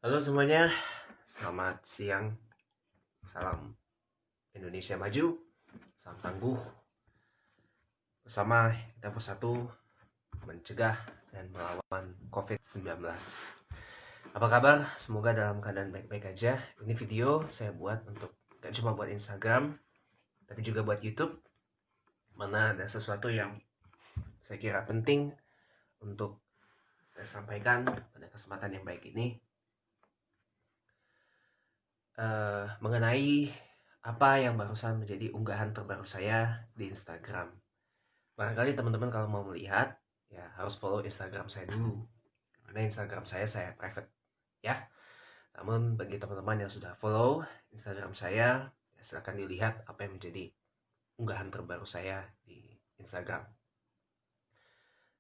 Halo semuanya, selamat siang. Salam Indonesia maju, salam tangguh. Bersama kita bersatu mencegah dan melawan COVID-19. Apa kabar? Semoga dalam keadaan baik-baik aja. Ini video saya buat untuk gak cuma buat Instagram, tapi juga buat YouTube. Mana ada sesuatu yang saya kira penting untuk saya sampaikan pada kesempatan yang baik ini. Mengenai apa yang barusan menjadi unggahan terbaru saya di Instagram. Barangkali teman-teman kalau mau melihat, ya harus follow Instagram saya dulu. Karena Instagram saya private, ya. Namun bagi teman-teman yang sudah follow Instagram saya, ya silakan dilihat apa yang menjadi unggahan terbaru saya di Instagram.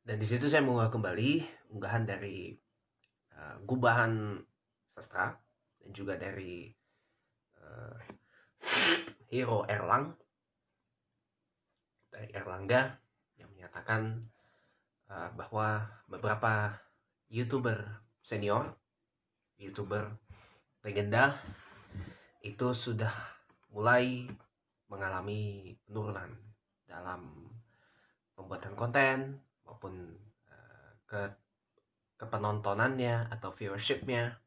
Dan di situ saya mengunggah kembali unggahan dari Gubahan Sastra dan juga dari Hero dari Erlangga yang menyatakan bahwa beberapa YouTuber senior, YouTuber legenda itu sudah mulai mengalami penurunan dalam pembuatan konten maupun ke penontonannya atau viewershipnya,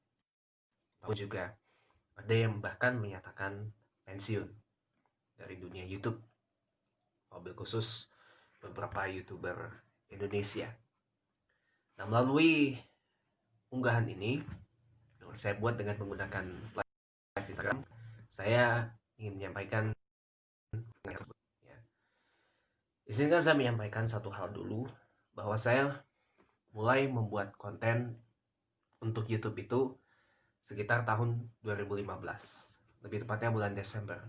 maupun juga ada yang bahkan menyatakan pensiun dari dunia YouTube, mobil khusus beberapa YouTuber Indonesia. Nah, melalui unggahan ini yang saya buat dengan menggunakan live Instagram, saya ingin menyampaikan ya. Izinkan saya menyampaikan satu hal dulu, bahwa saya mulai membuat konten untuk YouTube itu sekitar tahun 2015, lebih tepatnya bulan Desember.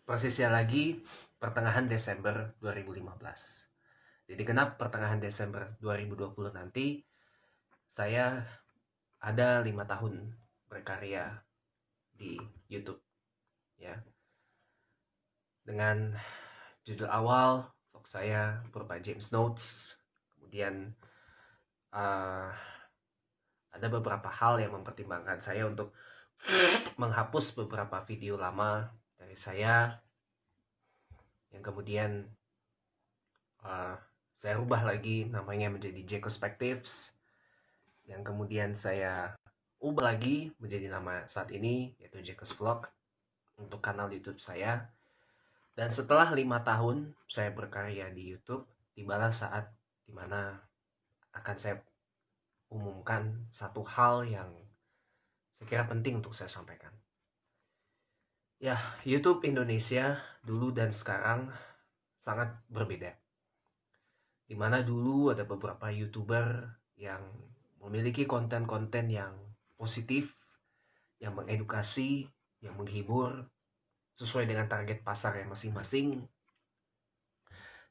Persisnya lagi pertengahan Desember 2015. Jadi genap pertengahan Desember 2020 nanti saya ada 5 tahun berkarya di YouTube, ya. Dengan judul awal vlog saya berupa James Notes, kemudian ada beberapa hal yang mempertimbangkan saya untuk menghapus beberapa video lama dari saya, yang kemudian saya rubah lagi namanya menjadi Jackospectives, yang kemudian saya ubah lagi menjadi nama saat ini yaitu Jackos Vlog untuk kanal YouTube saya. Dan setelah 5 tahun saya berkarya di YouTube, tibalah saat dimana akan saya umumkan satu hal yang saya kira penting untuk saya sampaikan. Ya, YouTube Indonesia dulu dan sekarang sangat berbeda. Dimana dulu ada beberapa YouTuber yang memiliki konten-konten yang positif, yang mengedukasi, yang menghibur, sesuai dengan target pasar yang masing-masing,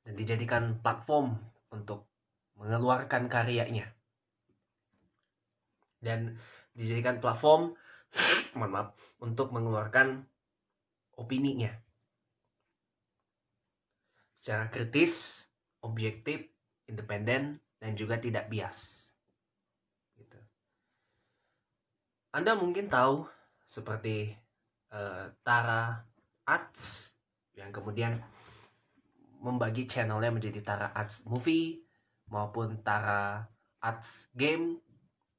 dan dijadikan platform untuk mengeluarkan karyanya. Dan dijadikan platform untuk mengeluarkan opininya secara kritis, objektif, independen, dan juga tidak bias. Gitu. Anda mungkin tahu seperti Tara Arts yang kemudian membagi channelnya menjadi Tara Arts Movie maupun Tara Arts Game,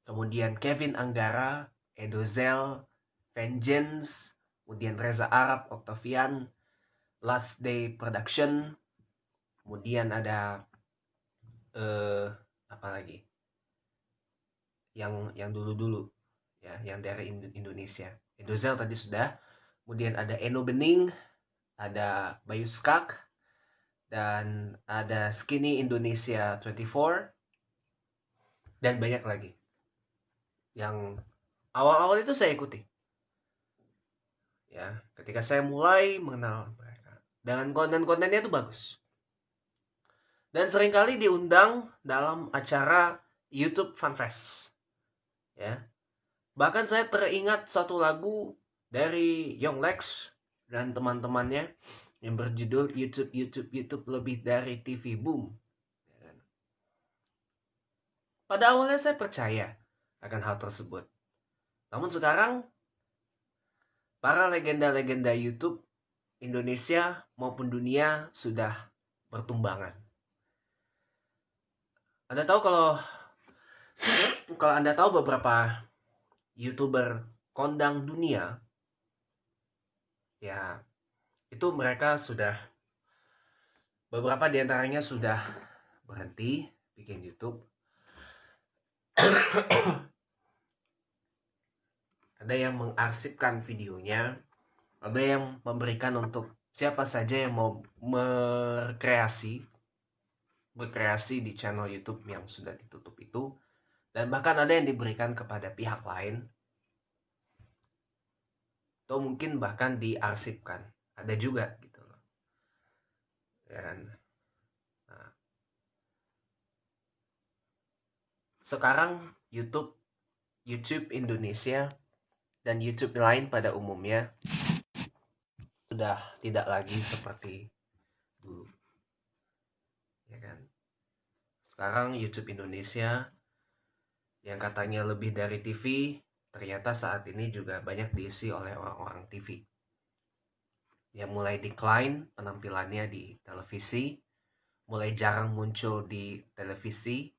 kemudian Kevin Anggara, Edozel, Vengeance, kemudian Reza Arab, Octavian, Last Day Production, kemudian ada apa lagi yang dulu ya, yang dari Indonesia. Edozel tadi sudah, kemudian ada Eno Bening, ada Bayu Skak, dan ada Skinny Indonesia 24, dan banyak lagi yang awal-awal itu saya ikuti. Ya, ketika saya mulai mengenal mereka, dengan konten-kontennya itu bagus. Dan seringkali diundang dalam acara YouTube Funfest. Ya. Bahkan saya teringat satu lagu dari Young Lex dan teman-temannya yang berjudul YouTube lebih dari TV Boom. Pada awalnya saya percaya akan hal tersebut. Namun sekarang, para legenda-legenda YouTube Indonesia maupun dunia sudah bertumbangan. Anda tahu kalau Anda tahu beberapa YouTuber kondang dunia, ya itu mereka sudah, beberapa di antaranya sudah berhenti bikin YouTube. Ada yang mengarsipkan videonya, ada yang memberikan untuk siapa saja yang mau berkreasi di channel YouTube yang sudah ditutup itu, dan bahkan ada yang diberikan kepada pihak lain, atau mungkin bahkan diarsipkan, ada juga gitu loh. Dan nah, sekarang YouTube Indonesia dan YouTube lain pada umumnya sudah tidak lagi seperti dulu, ya kan? Sekarang YouTube Indonesia yang katanya lebih dari TV, ternyata saat ini juga banyak diisi oleh orang-orang TV yang mulai decline penampilannya di televisi, mulai jarang muncul di televisi,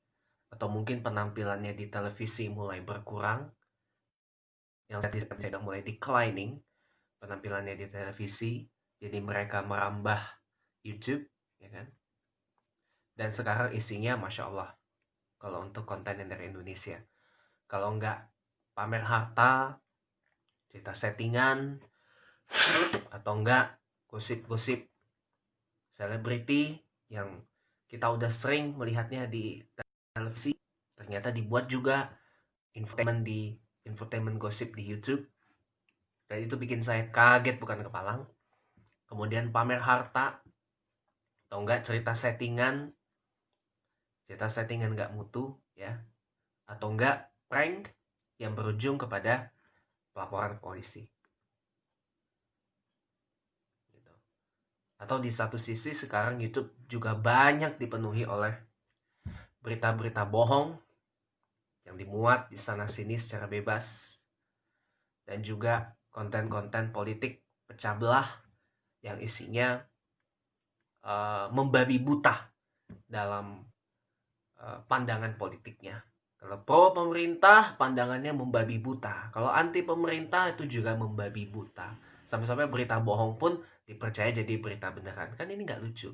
atau mungkin penampilannya di televisi mulai berkurang, yang saya mulai declining penampilannya di televisi, jadi mereka merambah YouTube, ya kan? Dan sekarang isinya Masya Allah, kalau untuk konten yang dari Indonesia, kalau enggak pamer harta, cerita settingan, atau enggak gosip-gosip selebriti yang kita udah sering melihatnya di televisi, ternyata dibuat juga infotainment gosip di YouTube. Dan itu bikin saya kaget bukan kepalang. Kemudian pamer harta, atau enggak cerita settingan enggak mutu, ya, atau enggak prank yang berujung kepada pelaporan polisi. Gitu. Atau di satu sisi sekarang YouTube juga banyak dipenuhi oleh berita-berita bohong yang dimuat di sana sini secara bebas, dan juga konten-konten politik pecah belah yang isinya membabi buta dalam pandangan politiknya. Kalau pro pemerintah, pandangannya membabi buta. Kalau anti pemerintah, itu juga membabi buta. Sampai-sampai berita bohong pun dipercaya jadi berita beneran. Kan ini nggak lucu.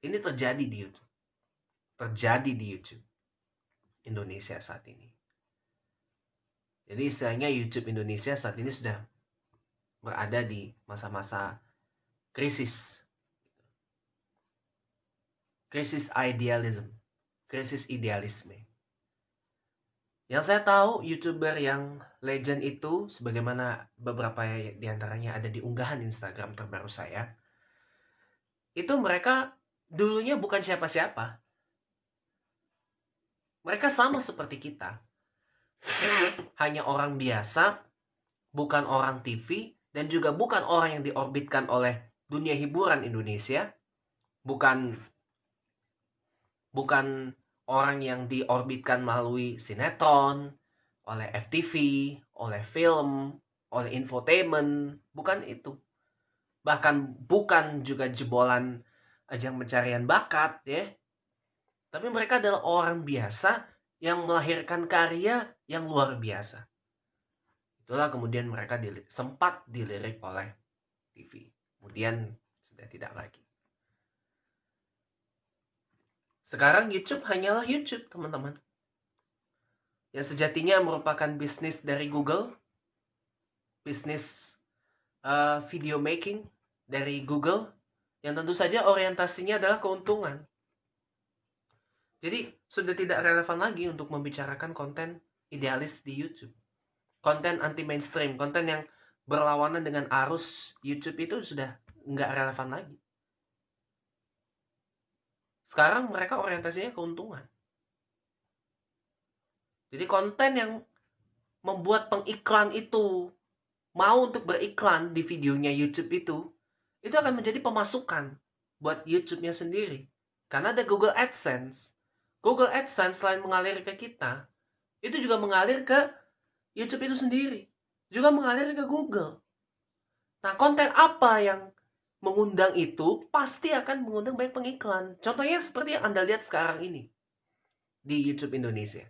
Ini terjadi di YouTube. Terjadi di YouTube Indonesia saat ini. Jadi istilahnya YouTube Indonesia saat ini sudah berada di masa-masa krisis. Krisis idealisme. Yang saya tahu, YouTuber yang legend itu, sebagaimana beberapa diantaranya ada di unggahan Instagram terbaru saya, itu mereka dulunya bukan siapa-siapa. Mereka sama seperti kita. Hanya orang biasa, bukan orang TV, dan juga bukan orang yang diorbitkan oleh dunia hiburan Indonesia, bukan orang yang diorbitkan melalui sinetron, oleh FTV, oleh film, oleh infotainment, bukan itu. Bahkan bukan juga jebolan ajang pencarian bakat, ya. Tapi mereka adalah orang biasa yang melahirkan karya yang luar biasa. Itulah kemudian mereka sempat dilirik oleh TV. Kemudian sudah tidak lagi. Sekarang YouTube hanyalah YouTube, teman-teman. Yang sejatinya merupakan bisnis dari Google. Bisnis video making dari Google. Yang tentu saja orientasinya adalah keuntungan. Jadi sudah tidak relevan lagi untuk membicarakan konten idealis di YouTube. Konten anti-mainstream, konten yang berlawanan dengan arus YouTube itu sudah nggak relevan lagi. Sekarang mereka orientasinya keuntungan. Jadi konten yang membuat pengiklan itu mau untuk beriklan di videonya YouTube itu akan menjadi pemasukan buat YouTube-nya sendiri. Karena ada Google AdSense. Google AdSense selain mengalir ke kita, itu juga mengalir ke YouTube itu sendiri. Juga mengalir ke Google. Nah, konten apa yang mengundang itu pasti akan mengundang banyak pengiklan. Contohnya seperti yang Anda lihat sekarang ini di YouTube Indonesia.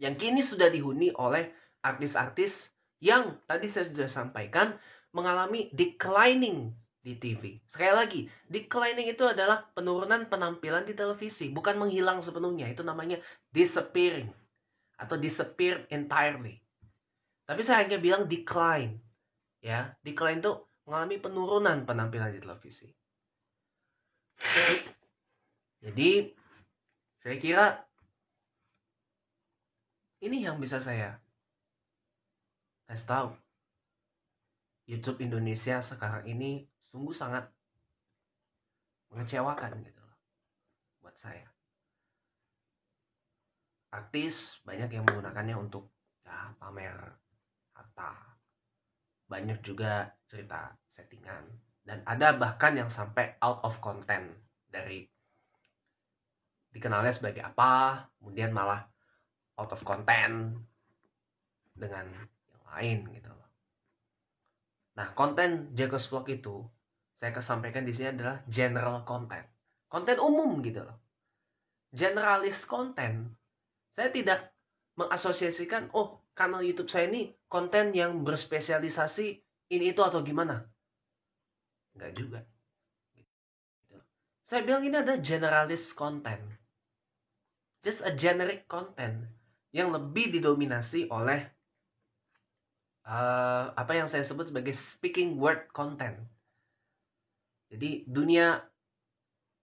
Yang kini sudah dihuni oleh artis-artis yang tadi saya sudah sampaikan mengalami declining di TV. Sekali lagi, declining itu adalah penurunan penampilan di televisi, bukan menghilang sepenuhnya. Itu namanya disappearing atau disappear entirely. Tapi saya hanya bilang decline. Ya, decline itu mengalami penurunan penampilan di televisi. Jadi, saya kira ini yang bisa saya kasih tahu. YouTube Indonesia sekarang ini sungguh sangat mengecewakan gitu loh buat saya. Artis banyak yang menggunakannya untuk ya, pamer harta. Banyak juga cerita settingan. Dan ada bahkan yang sampai out of content dari dikenalnya sebagai apa, kemudian malah out of content dengan yang lain gitu loh. Nah, konten Jacob's Vlog itu saya sampaikan di sini adalah general content. Konten umum gitu loh. Generalis konten. Saya tidak mengasosiasikan, oh, kanal YouTube saya ini konten yang berspesialisasi ini itu atau gimana. Enggak juga. Saya bilang ini ada generalis content. Just a generic content yang lebih didominasi oleh apa yang saya sebut sebagai speaking word content. Jadi dunia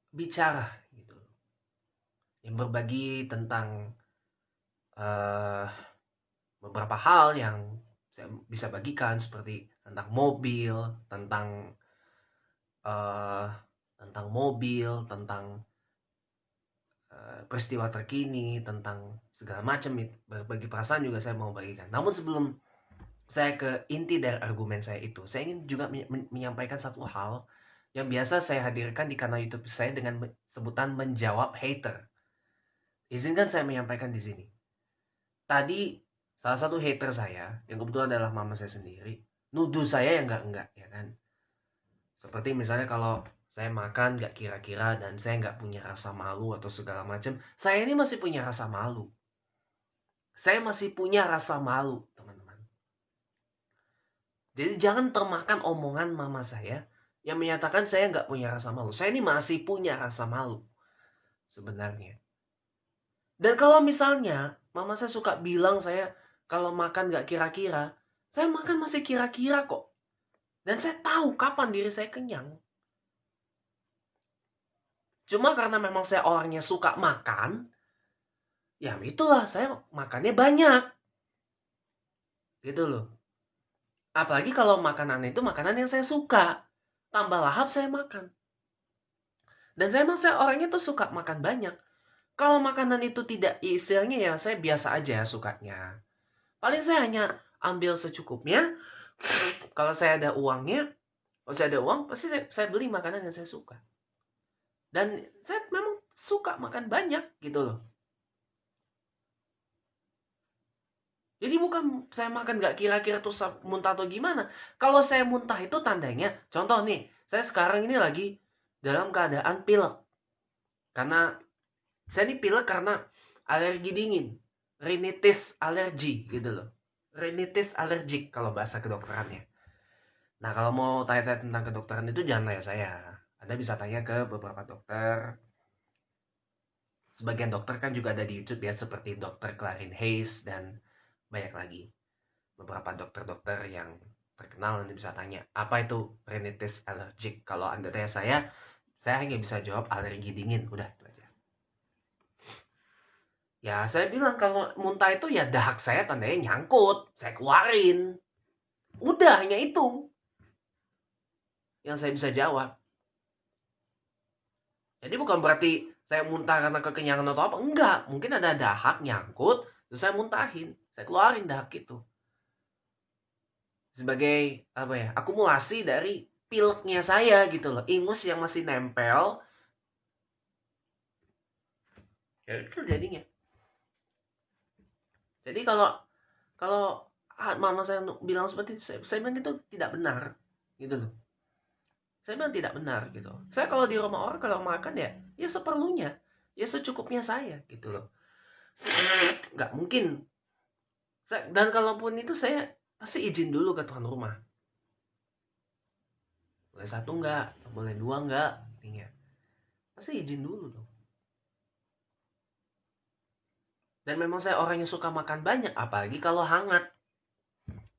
bicara gitu, yang berbagi tentang beberapa hal yang saya bisa bagikan seperti tentang mobil, tentang tentang peristiwa terkini, tentang segala macam, berbagi perasaan juga saya mau bagikan. Namun sebelum saya ke inti dari argumen saya itu, saya ingin juga menyampaikan satu hal yang biasa saya hadirkan di kanal YouTube saya dengan sebutan menjawab hater. Izinkan saya menyampaikan di sini. Tadi salah satu hater saya, yang kebetulan adalah mama saya sendiri, nuduh saya yang enggak ya kan. Seperti misalnya kalau saya makan nggak kira-kira dan saya nggak punya rasa malu atau segala macam, saya ini masih punya rasa malu. Saya masih punya rasa malu, teman-teman. Jadi jangan termakan omongan mama saya yang menyatakan saya nggak punya rasa malu. Saya ini masih punya rasa malu sebenarnya. Dan kalau misalnya mama saya suka bilang saya kalau makan nggak kira-kira, saya makan masih kira-kira kok. Dan saya tahu kapan diri saya kenyang. Cuma karena memang saya orangnya suka makan, ya itulah saya makannya banyak. Gitu loh. Apalagi kalau makanan itu makanan yang saya suka. Tambah lahap saya makan. Dan saya orangnya tuh suka makan banyak. Kalau makanan itu tidak istilahnya ya saya biasa aja sukanya. Paling saya hanya ambil secukupnya. Kalau saya ada uangnya, kalau saya ada uang pasti saya beli makanan yang saya suka. Dan saya memang suka makan banyak gitu loh. Jadi bukan saya makan nggak kira-kira tuh muntah atau gimana. Kalau saya muntah itu tandanya, contoh nih, saya sekarang ini lagi dalam keadaan pilek. Karena saya ini pilek karena alergi dingin. Rhinitis alergi gitu loh. Rhinitis allergic kalau bahasa kedokterannya. Nah, kalau mau tanya-tanya tentang kedokteran itu jangan tanya saya. Anda bisa tanya ke beberapa dokter. Sebagian dokter kan juga ada di YouTube ya, seperti Dr. Clarin Hayes dan banyak lagi. Beberapa dokter-dokter yang terkenal, Anda bisa tanya, apa itu rhinitis allergic? Kalau Anda tanya saya hanya bisa jawab alergi dingin. Udah, itu aja. Ya, saya bilang kalau muntah itu ya dahak saya tandanya nyangkut. Saya keluarin. Udah, hanya itu yang saya bisa jawab. Jadi bukan berarti saya muntah karena kekenyangan atau apa. Enggak, mungkin ada dahak nyangkut, terus saya muntahin. Saya keluarin dahak itu. Sebagai apa ya, akumulasi dari pileknya saya gitu loh. Ingus yang masih nempel. Ya itu jadinya. Jadi kalau kalau mama saya bilang seperti itu, saya bilang itu tidak benar, gitu loh. Saya bilang tidak benar gitu. Saya kalau di rumah orang kalau makan ya, ya seperlunya, ya secukupnya saya gitu loh. Nggak mungkin. Dan kalaupun itu saya pasti izin dulu ke tuan rumah. Boleh satu nggak, boleh dua nggak, intinya. Pasti izin dulu dong. Dan memang saya orang yang suka makan banyak, apalagi kalau hangat.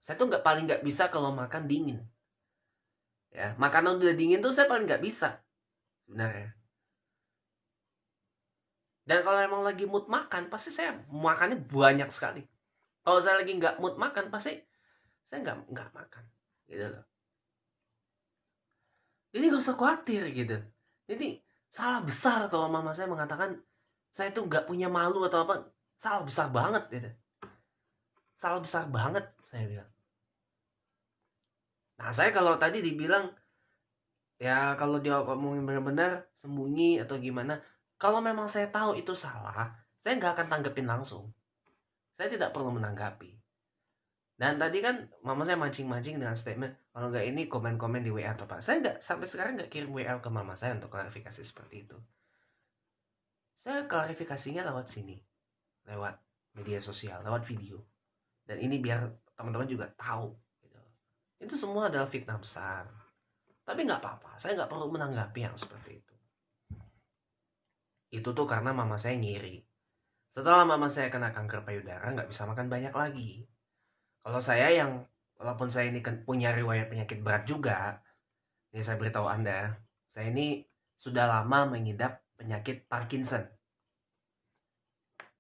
Saya tuh paling nggak bisa kalau makan dingin. Ya, makanan udah dingin tuh saya paling nggak bisa sebenarnya. Dan kalau emang lagi mood makan, pasti saya makannya banyak sekali. Kalau saya lagi nggak mood makan, pasti saya nggak makan, gitu loh. Jadi nggak usah khawatir gitu. Jadi salah besar kalau mama saya mengatakan saya tuh nggak punya malu atau apa. Salah besar banget gitu. Salah besar banget saya bilang. Nah saya kalau tadi dibilang ya kalau dia ngomongin benar-benar sembunyi atau gimana. Kalau memang saya tahu itu salah, saya nggak akan tanggepin langsung. Saya tidak perlu menanggapi. Dan tadi kan mama saya mancing-mancing dengan statement, kalau nggak ini komen-komen di WA atau apa. Saya nggak sampai sekarang nggak kirim WA ke mama saya untuk klarifikasi seperti itu. Saya klarifikasinya lewat sini, lewat media sosial, lewat video. Dan ini biar teman-teman juga tahu. Gitu. Itu semua adalah fitnah besar. Tapi nggak apa-apa, saya nggak perlu menanggapi yang seperti itu. Itu tuh karena mama saya ngiri. Setelah mama saya kena kanker payudara, nggak bisa makan banyak lagi. Kalau saya yang, walaupun saya ini punya riwayat penyakit berat juga, ini saya beritahu Anda, saya ini sudah lama mengidap penyakit Parkinson.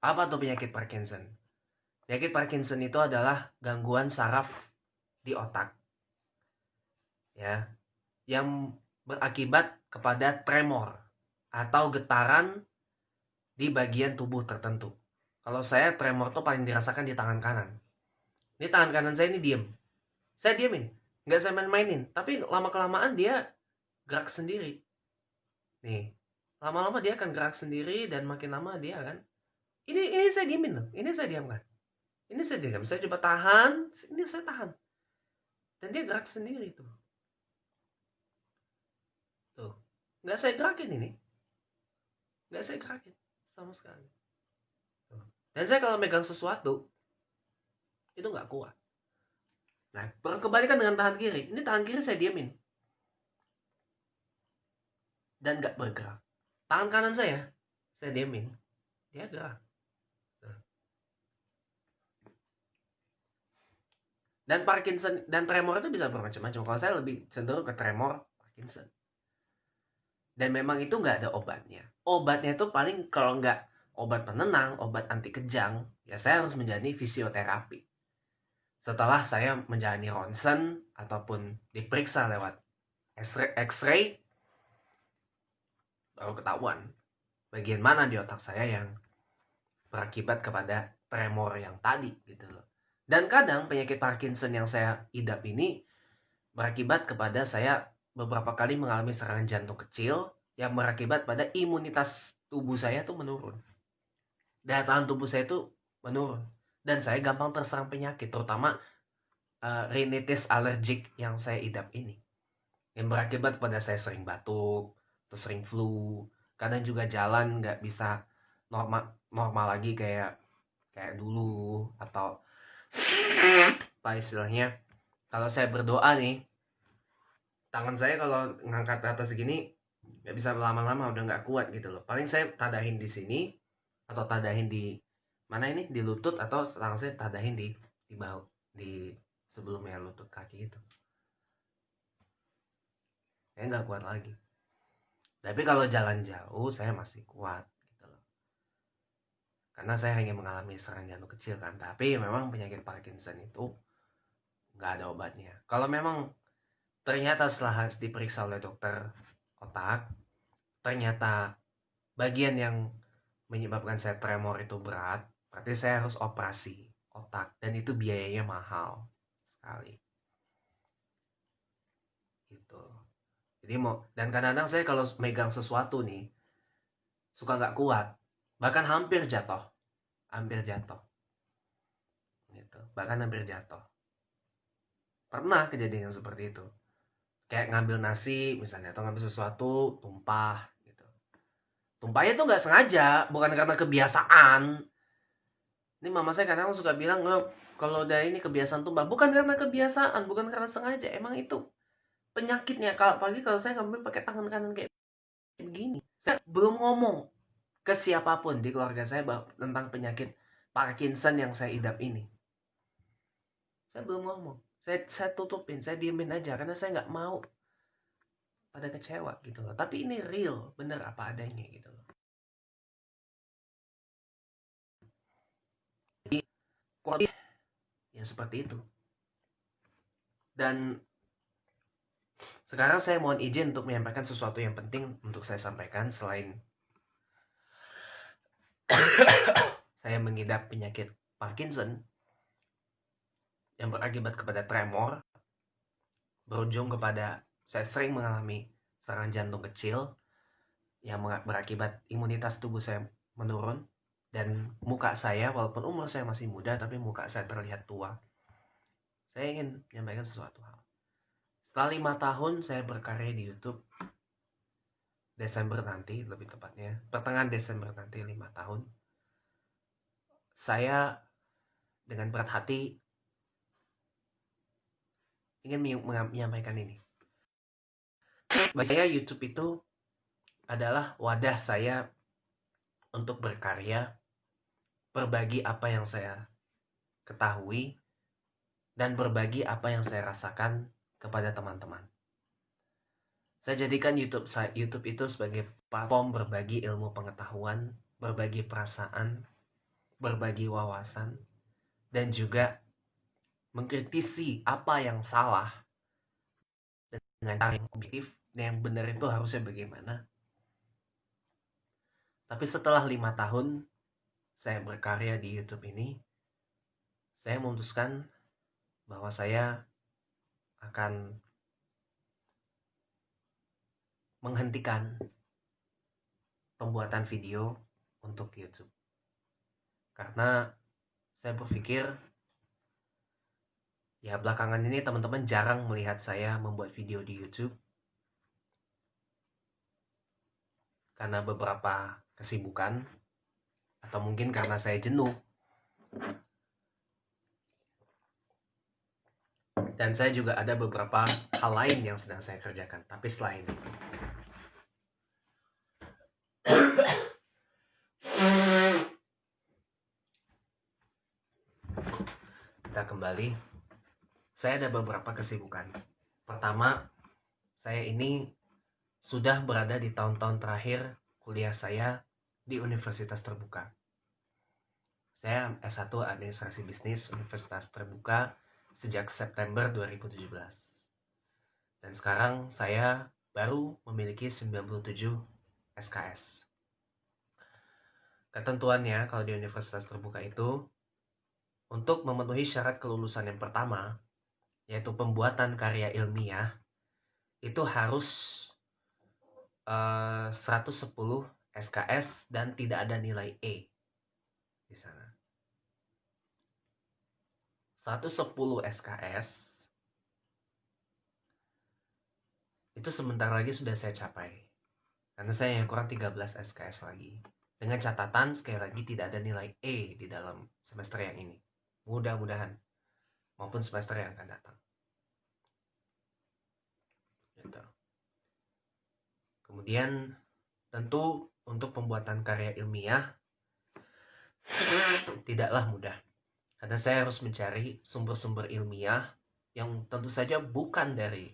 Apa tuh penyakit Parkinson? Penyakit Parkinson itu adalah gangguan saraf di otak, ya, yang berakibat kepada tremor atau getaran di bagian tubuh tertentu. Kalau saya tremor tuh paling dirasakan di tangan kanan. Ini tangan kanan saya ini diem. Saya diemin, nggak saya main-mainin. Tapi lama-kelamaan dia gerak sendiri. Nih, lama-lama dia akan gerak sendiri dan makin lama dia akan. Ini saya diemin loh. Ini saya diamkan. Ini saya diam. Saya coba tahan. Ini saya tahan. Dan dia gerak sendiri tuh. Tuh. Nggak saya gerakin ini. Nggak saya gerakin. Sama sekali. Tuh. Dan saya kalau megang sesuatu, itu nggak kuat. Nah, kebalikan dengan tangan kiri. Ini tangan kiri saya diamin. Dan nggak bergerak. Tangan kanan saya diamin. Dia gerak. Tuh. Dan Parkinson dan tremor itu bisa bermacam-macam. Kalau saya lebih cenderung ke tremor Parkinson. Dan memang itu nggak ada obatnya. Obatnya itu paling kalau nggak obat penenang, obat anti kejang, ya saya harus menjalani fisioterapi. Setelah saya menjalani ronsen ataupun diperiksa lewat X-ray, baru ketahuan bagian mana di otak saya yang berakibat kepada tremor yang tadi gitu loh. Dan kadang penyakit Parkinson yang saya idap ini berakibat kepada saya beberapa kali mengalami serangan jantung kecil yang berakibat pada imunitas tubuh saya tuh menurun. Daya tahan tubuh saya tuh menurun. Dan saya gampang terserang penyakit, terutama rhinitis alergik yang saya idap ini. Yang berakibat pada saya sering batuk, atau sering flu. Kadang juga jalan nggak bisa normal lagi kayak dulu. Atau apa istilahnya, kalau saya berdoa nih, tangan saya kalau ngangkat ke atas segini nggak bisa lama-lama, udah nggak kuat gitu loh. Paling saya tadahin di sini atau tadahin di mana ini, di lutut, atau tangan saya tadahin di bahu, di sebelumnya lutut kaki itu. Saya nggak kuat lagi. Tapi kalau jalan jauh saya masih kuat gitu loh. Karena saya hanya mengalami serangan jantung kecil kan. Tapi memang penyakit Parkinson itu nggak ada obatnya. Kalau memang ternyata setelah diperiksa oleh dokter otak, ternyata bagian yang menyebabkan saya tremor itu berat, berarti saya harus operasi otak dan itu biayanya mahal sekali. Gitu. Jadi dan kadang-kadang saya kalau megang sesuatu nih suka nggak kuat. Bahkan hampir jatuh gitu. Bahkan hampir jatuh. Pernah kejadian yang seperti itu. Kayak ngambil nasi misalnya atau ngambil sesuatu tumpah gitu. Tumpahnya tuh nggak sengaja, bukan karena kebiasaan. Ini mama saya kadang suka bilang, kalau udah ini kebiasaan tumpah, bukan karena kebiasaan, bukan karena sengaja, emang itu penyakitnya. Kalau pagi kalau saya ngambil pakai tangan kanan kayak begini, saya belum ngomong ke siapapun di keluarga saya tentang penyakit Parkinson yang saya idap ini. Saya belum ngomong, saya tutupin, saya diemin aja karena saya nggak mau pada kecewa gitu loh. Tapi ini real, bener apa adanya gitu loh. Jadi kurang lebih ya seperti itu. Dan sekarang saya mohon izin untuk menyampaikan sesuatu yang penting untuk saya sampaikan selain saya mengidap penyakit Parkinson yang berakibat kepada tremor, berujung kepada saya sering mengalami serangan jantung kecil yang berakibat imunitas tubuh saya menurun dan muka saya walaupun umur saya masih muda tapi muka saya terlihat tua. Saya ingin menyampaikan sesuatu hal. Setelah 5 tahun saya berkarya di YouTube, Desember nanti lebih tepatnya, pertengahan Desember nanti 5 tahun, saya dengan berat hati ingin menyampaikan ini. Bagi saya YouTube itu adalah wadah saya untuk berkarya, berbagi apa yang saya ketahui, dan berbagi apa yang saya rasakan kepada teman-teman. Saya jadikan YouTube itu sebagai platform berbagi ilmu pengetahuan, berbagi perasaan, berbagi wawasan, dan juga mengkritisi apa yang salah dengan cara yang objektif dan yang benar itu harusnya bagaimana. Tapi setelah 5 tahun saya berkarya di YouTube ini, saya memutuskan bahwa saya akan menghentikan pembuatan video untuk YouTube. Karena saya berpikir, ya belakangan ini teman-teman jarang melihat saya membuat video di YouTube. Karena beberapa kesibukan, atau mungkin karena saya jenuh. Dan saya juga ada beberapa hal lain yang sedang saya kerjakan. Tapi selain itu, kita kembali. Saya ada beberapa kesibukan. Pertama, saya ini sudah berada di tahun-tahun terakhir kuliah saya di Universitas Terbuka. Saya S1 Administrasi Bisnis Universitas Terbuka sejak September 2017. Dan sekarang saya baru memiliki 97 SKS. Ketentuannya kalau di Universitas Terbuka itu, untuk memenuhi syarat kelulusan yang pertama, yaitu pembuatan karya ilmiah, itu harus 110 SKS dan tidak ada nilai E di sana. 110 SKS itu sebentar lagi sudah saya capai. Karena saya yang kurang 13 SKS lagi. Dengan catatan sekali lagi tidak ada nilai E di dalam semester yang ini. Mudah-mudahan maupun semester yang akan datang. Gitu. Kemudian tentu untuk pembuatan karya ilmiah tidaklah mudah. Karena saya harus mencari sumber-sumber ilmiah yang tentu saja bukan dari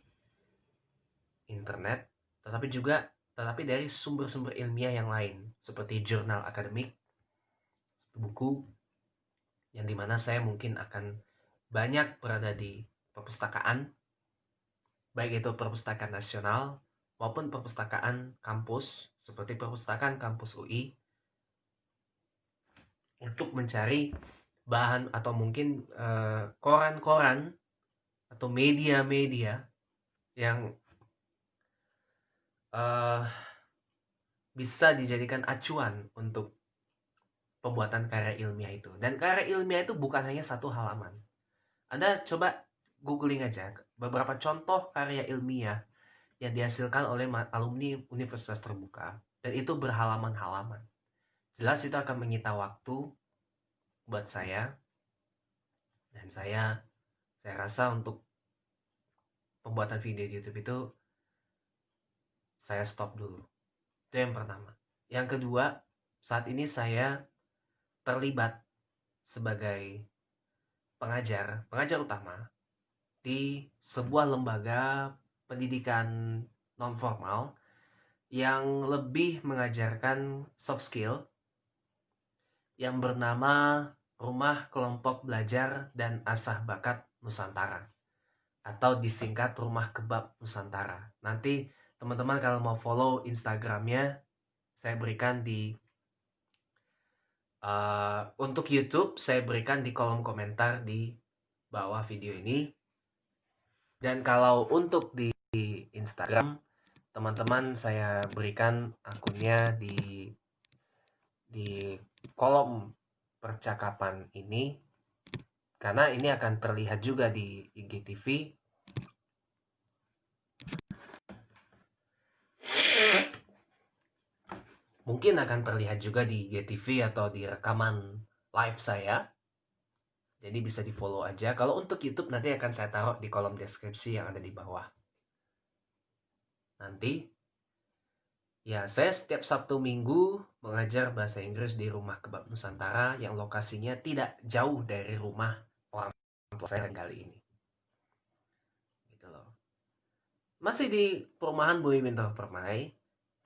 internet, tetapi dari sumber-sumber ilmiah yang lain, seperti jurnal akademik, buku, yang dimana saya mungkin akan banyak berada di perpustakaan, baik itu perpustakaan nasional maupun perpustakaan kampus, seperti perpustakaan kampus UI, untuk mencari bahan atau mungkin koran-koran atau media-media yang bisa dijadikan acuan untuk pembuatan karya ilmiah itu. Dan karya ilmiah itu bukan hanya satu halaman. Anda coba googling aja beberapa contoh karya ilmiah yang dihasilkan oleh alumni Universitas Terbuka. Dan itu berhalaman-halaman. Jelas itu akan menyita waktu buat saya. Dan saya rasa untuk pembuatan video di YouTube itu saya stop dulu. Itu yang pertama. Yang kedua, saat ini saya terlibat sebagai pengajar utama di sebuah lembaga pendidikan non formal yang lebih mengajarkan soft skill yang bernama Rumah Kelompok Belajar dan Asah Bakat Nusantara atau disingkat Rumah Kebab Nusantara. Nanti teman-teman kalau mau follow Instagramnya saya berikan di untuk YouTube saya berikan di kolom komentar di bawah video ini. Dan kalau untuk di Instagram teman-teman saya berikan akunnya di kolom percakapan ini karena ini akan terlihat juga di IGTV. Mungkin akan terlihat juga di IGTV atau di rekaman live saya. Jadi bisa di follow aja. Kalau untuk YouTube nanti akan saya taruh di kolom deskripsi yang ada di bawah. Nanti ya, saya setiap Sabtu Minggu mengajar bahasa Inggris di Rumah Kebab Nusantara yang lokasinya tidak jauh dari rumah orang tua saya kali ini. Gitu loh. Masih di perumahan Bumi Bintang Permai,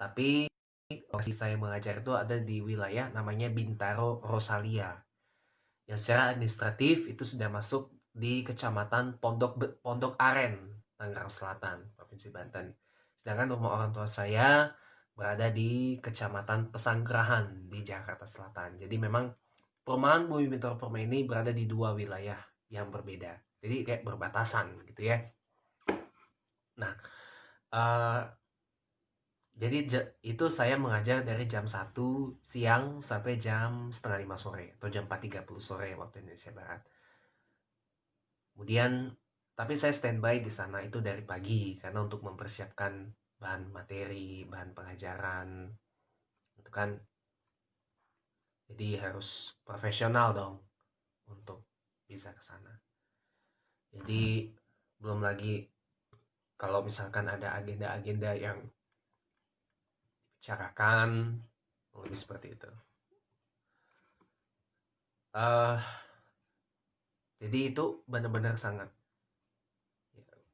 tapi lokasi saya mengajar itu ada di wilayah namanya Bintaro Rosalia. Yang secara administratif itu sudah masuk di Kecamatan Pondok Aren, Tangerang Selatan, Provinsi Banten. Sedangkan rumah orang tua saya berada di Kecamatan Pesanggerahan di Jakarta Selatan. Jadi memang perumahan Bumi Bintaro Permai ini berada di dua wilayah yang berbeda. Jadi kayak berbatasan gitu ya. Nah, jadi itu saya mengajar dari jam 1 siang sampai jam setengah 5 sore atau jam 4.30 sore waktu Indonesia Barat. Kemudian, tapi saya standby di sana itu dari pagi karena untuk mempersiapkan bahan materi, bahan pengajaran, itu kan. Jadi harus profesional dong untuk bisa ke sana. Jadi belum lagi kalau misalkan ada agenda-agenda yang dibicarakan, lebih seperti itu. Jadi itu benar-benar sangat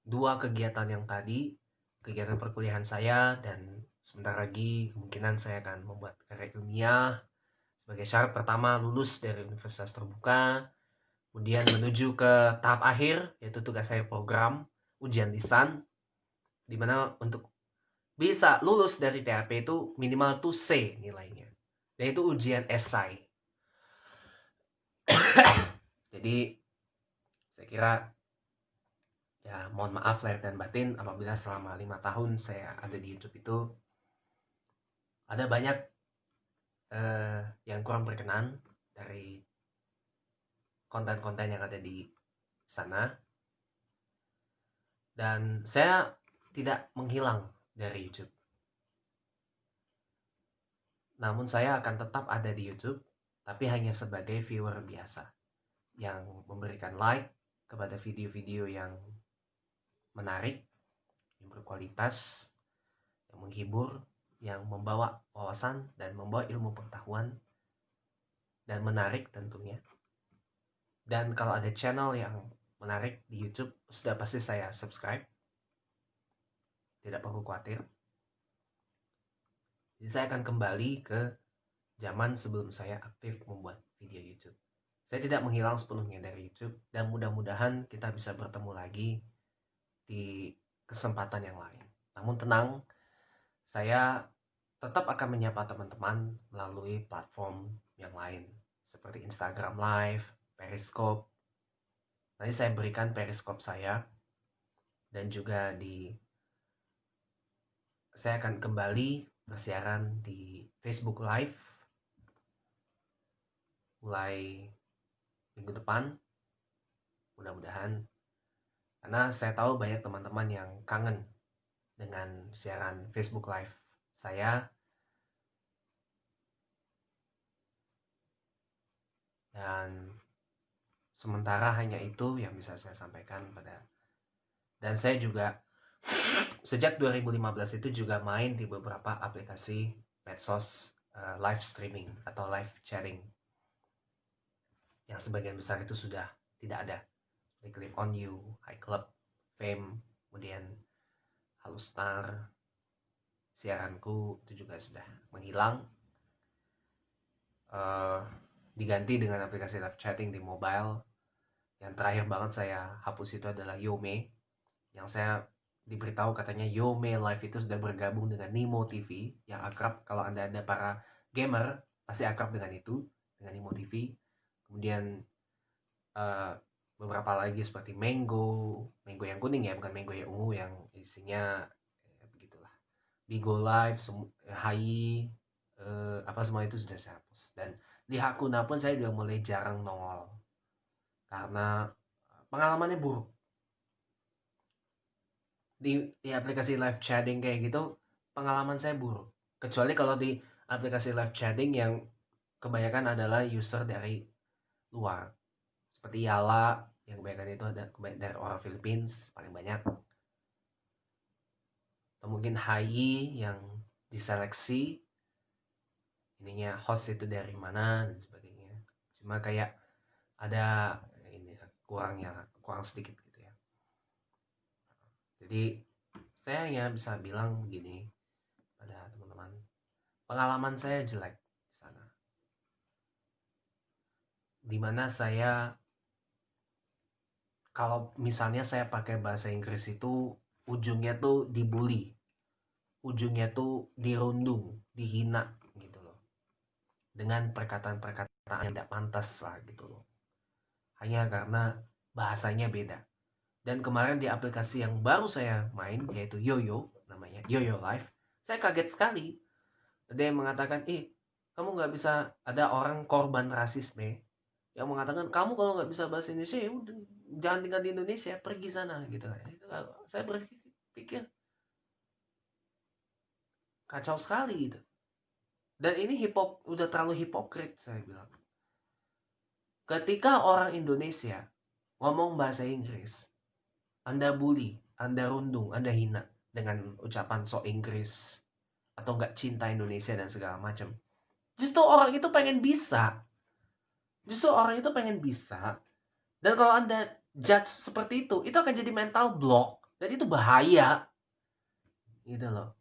dua kegiatan yang tadi, kegiatan perkuliahan saya dan sebentar lagi kemungkinan saya akan membuat karya ilmiah sebagai syarat pertama lulus dari Universitas Terbuka, kemudian menuju ke tahap akhir yaitu tugas akhir program ujian lisan, di mana untuk bisa lulus dari TAP itu minimal tuh C nilainya, dan itu ujian esai. Jadi saya kira ya mohon maaf lahir dan batin apabila selama 5 tahun saya ada di YouTube itu ada banyak yang kurang berkenan dari konten-konten yang ada di sana. Dan saya tidak menghilang dari YouTube. Namun saya akan tetap ada di YouTube, tapi hanya sebagai viewer biasa yang memberikan like kepada video-video yang menarik, yang berkualitas, yang menghibur, yang membawa wawasan dan membawa ilmu pengetahuan dan menarik tentunya. Dan kalau ada channel yang menarik di YouTube, sudah pasti saya subscribe. Tidak perlu khawatir. Jadi saya akan kembali ke zaman sebelum saya aktif membuat video YouTube. Saya tidak menghilang sepenuhnya dari YouTube dan mudah-mudahan kita bisa bertemu lagi di kesempatan yang lain. Namun tenang, saya tetap akan menyapa teman-teman melalui platform yang lain seperti Instagram Live, Periscope. Nanti saya berikan Periscope saya dan juga saya akan kembali bersiaran di Facebook Live mulai minggu depan, mudah-mudahan. Karena saya tahu banyak teman-teman yang kangen dengan siaran Facebook Live saya. Dan sementara hanya itu yang bisa saya sampaikan dan saya juga sejak 2015 itu juga main di beberapa aplikasi medsos live streaming atau live chatting yang sebagian besar itu sudah tidak ada. Di Clip on You, iClub, Fame, kemudian Halustar, siaranku itu juga sudah menghilang. Diganti dengan aplikasi live chatting di mobile. Yang terakhir banget saya hapus itu adalah Yome, yang saya diberitahu katanya Yome Live itu sudah bergabung dengan Nimo TV, yang akrab kalau Anda ada para gamer pasti akrab dengan itu, dengan Nimo TV. Kemudian beberapa lagi seperti Mango yang kuning ya, bukan Mango yang ungu yang isinya begitulah. Bigo Live, Hai, apa semua itu sudah saya hapus. Dan di Hakuna pun saya udah mulai jarang nongol karena pengalamannya buruk. Di aplikasi live chatting kayak gitu, pengalaman saya buruk. Kecuali kalau di aplikasi live chatting yang kebanyakan adalah user dari luar. Seperti Yala, yang kebanyakan itu ada dari orang Philippines, paling banyak. Atau mungkin Hai yang diseleksi, ininya host itu dari mana dan sebagainya. Cuma kayak ada ini kurang sedikit gitu ya. Jadi saya hanya bisa bilang begini pada teman-teman, pengalaman saya jelek di sana, dimana saya kalau misalnya saya pakai bahasa Inggris itu ujungnya tuh dibully, ujungnya tuh dirundung, dihina gitu loh, dengan perkataan-perkataan yang tidak pantas lah gitu loh, hanya karena bahasanya beda. Dan kemarin di aplikasi yang baru saya main, yaitu Yoyo, namanya Yoyo Live, saya kaget sekali. Ada yang mengatakan, kamu nggak bisa, ada orang korban rasisme yang mengatakan, kamu kalau nggak bisa bahasa Indonesia, ya udah, jangan tinggal di Indonesia, pergi sana gitu. Itu saya berpikir kacau sekali gitu. Dan ini udah terlalu hipokrit, saya bilang. Ketika orang Indonesia ngomong bahasa Inggris, Anda bully, Anda rundung, Anda hina dengan ucapan sok Inggris atau nggak cinta Indonesia dan segala macam. Justru orang itu pengen bisa. Dan kalau Anda judge seperti itu akan jadi mental block. Dan itu bahaya. Gitu loh.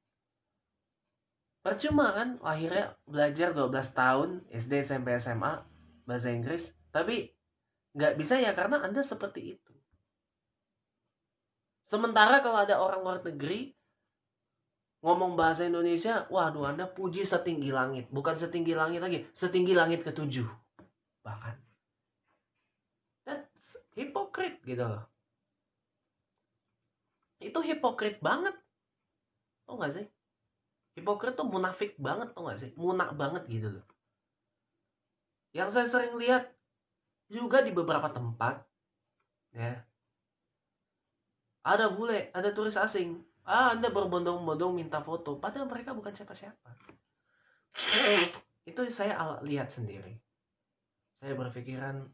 Percuma kan akhirnya belajar 12 tahun SD, SMP, SMA bahasa Inggris. Tapi nggak bisa ya karena Anda seperti itu. Sementara kalau ada orang luar negeri ngomong bahasa Indonesia, waduh Anda puji setinggi langit. Bukan setinggi langit lagi, setinggi langit ketujuh. Bahkan. That's hypocrite gitu loh. Itu hipokrit banget. Tau gak sih? Hipokrit tuh munafik banget, tau gak sih? Munak banget gitu loh. Yang saya sering lihat juga di beberapa tempat, ya, ada bule, ada turis asing. Anda berbondong-bondong minta foto, padahal mereka bukan siapa-siapa. Itu saya lihat sendiri. Saya berpikiran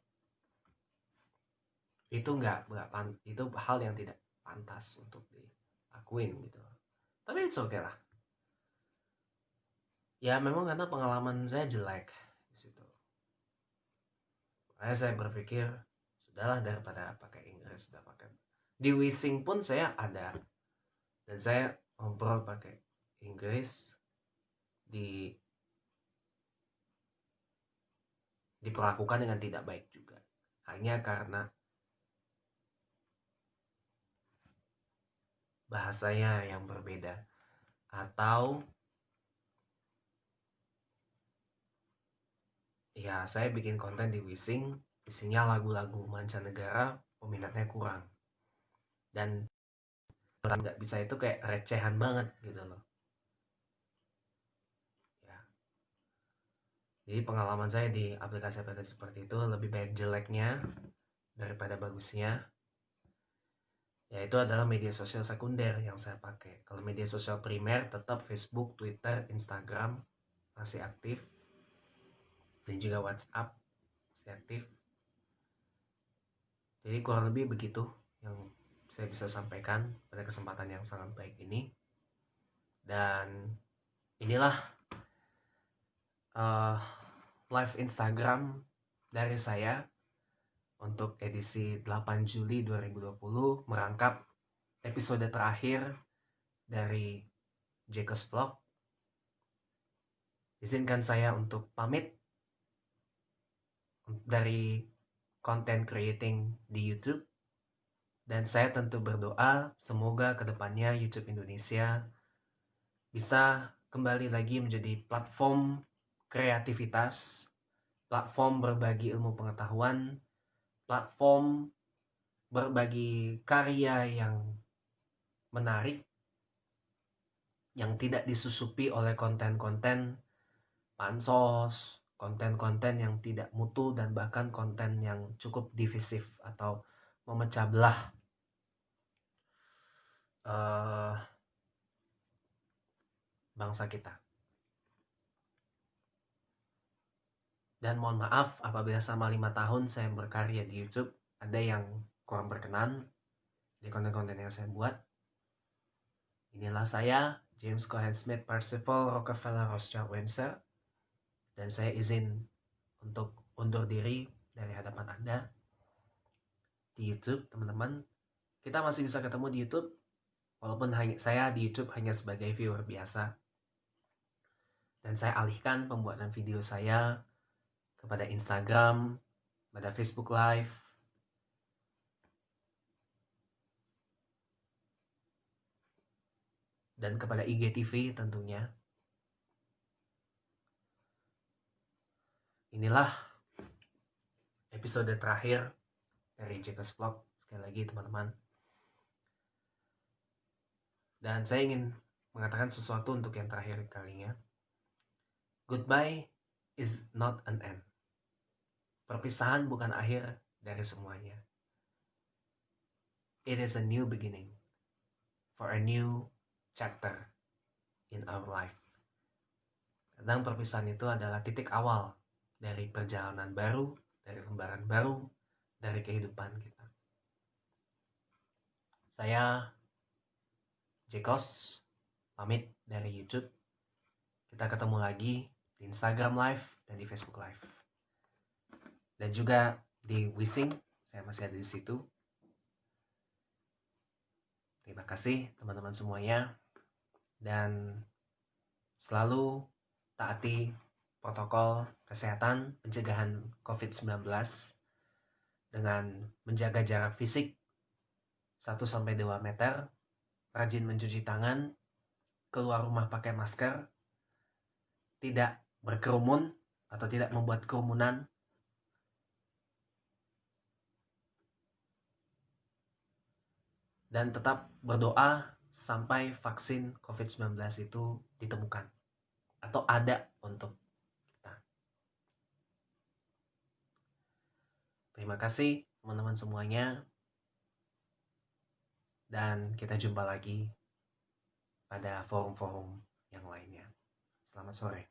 itu itu hal yang tidak pantas untuk dilakuin gitu. Tapi it's okay lah. Ya memang karena pengalaman saya jelek di situ. Makanya saya berpikir sudahlah daripada pakai Inggris, sudah pakai di Wishing pun saya ada dan saya ngobrol pakai Inggris diperlakukan dengan tidak baik juga hanya karena bahasanya yang berbeda atau ya saya bikin konten di Wishing isinya lagu-lagu mancanegara, peminatnya kurang dan nggak bisa itu kayak recehan banget gitu loh ya. Jadi pengalaman saya di aplikasi-aplikasi seperti itu lebih baik jeleknya daripada bagusnya. Yaitu adalah media sosial sekunder yang saya pakai. Kalau media sosial primer tetap Facebook, Twitter, Instagram masih aktif. Dan juga WhatsApp masih aktif. Jadi kurang lebih begitu yang saya bisa sampaikan pada kesempatan yang sangat baik ini. Dan inilah live Instagram dari saya untuk edisi 8 Juli 2020 merangkap episode terakhir dari Jekos Vlog. Izinkan saya untuk pamit dari content creating di YouTube. Dan saya tentu berdoa semoga kedepannya YouTube Indonesia bisa kembali lagi menjadi platform kreativitas, platform berbagi ilmu pengetahuan, platform berbagi karya yang menarik, yang tidak disusupi oleh konten-konten pansos, konten-konten yang tidak mutu, dan bahkan konten yang cukup divisif atau memecah belah bangsa kita. Dan mohon maaf apabila selama 5 tahun saya berkarya di YouTube ada yang kurang berkenan di konten-konten yang saya buat. Inilah saya, James Cohen Smith Percival Rockefeller Rothschild Windsor, dan saya izin untuk undur diri dari hadapan Anda di YouTube, teman-teman. Kita masih bisa ketemu di YouTube, walaupun saya di YouTube hanya sebagai viewer biasa. Dan saya alihkan pembuatan video saya kepada Instagram, pada Facebook Live, dan kepada IGTV tentunya. Inilah episode terakhir dari Jekos Vlog. Sekali lagi teman-teman. Dan saya ingin mengatakan sesuatu untuk yang terakhir kalinya. Goodbye is not an end. Perpisahan bukan akhir dari semuanya. It is a new beginning for a new chapter in our life. Kadang perpisahan itu adalah titik awal dari perjalanan baru, dari lembaran baru, dari kehidupan kita. Saya Jekos, pamit dari YouTube. Kita ketemu lagi di Instagram Live dan di Facebook Live. Dan juga di Wishing, saya masih ada di situ. Terima kasih teman-teman semuanya. Dan selalu taati protokol kesehatan pencegahan COVID-19 dengan menjaga jarak fisik 1-2 meter, rajin mencuci tangan, keluar rumah pakai masker, tidak berkerumun atau tidak membuat kerumunan, dan tetap berdoa sampai vaksin COVID-19 itu ditemukan atau ada untuk kita. Terima kasih teman-teman semuanya, dan kita jumpa lagi pada forum-forum yang lainnya. Selamat sore.